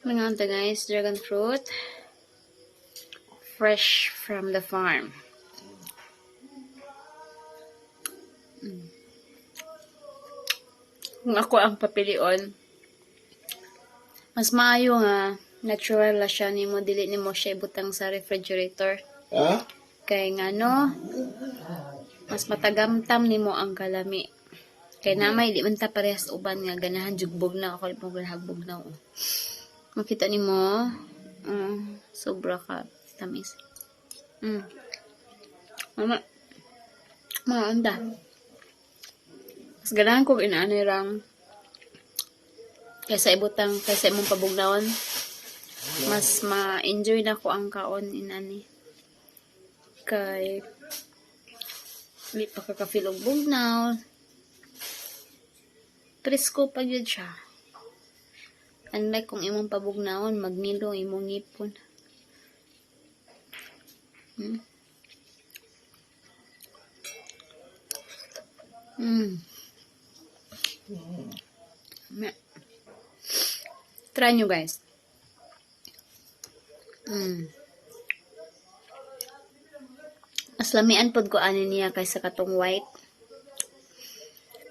Mga ito guys, dragon fruit. Fresh from the farm. Kung ako ang papilion, mas maayo nga natural la siya nimo, dili nimo siya ibutang sa refrigerator. Kay nga no, mas matagamtam nimo ang kalami. Kay namay di man ta parehas uban nga ganahan jugbog na ako mo ganahagbog na. Makita nimo, sobra ka tamis. Anda. Mas ganahan ko inaanay rang kaysa ibutang, kaysa imong pabugnawon. Mas ma-enjoy na ko ang kaon inani. Kay di pa ka-feel og bugnaw. Presko pa gyud siya. Unlike kung imong pabugnawon, magnilo imong ngipon. Try nyo guys. Mas lamian pod ko ani niya kaysa katong white.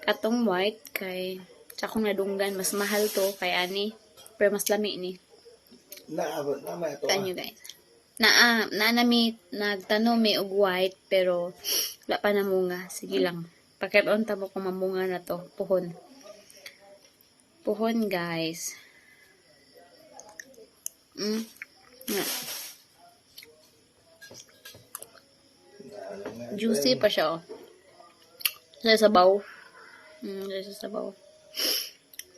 Katong white kay sa akong nadunggan mas mahal to kay ani, pero mas lami ni. Naabot na may ito. Tanyo guys. Nami nagtanom mi og white pero wala pa namunga. Sige lang. Pakit-on ta mo kung mamunga na to. Puhon. Puhon guys. Juicy pa siya, oh. Sa sabaw. Sa sabaw.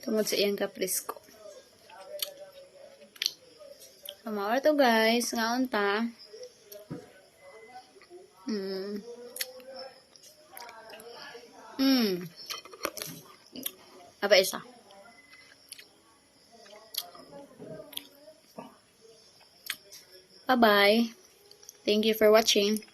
Tungod sa iyang kaprisko. Kamawar to guys. Ngaon ta. Apa isa? Bye-bye. Thank you for watching.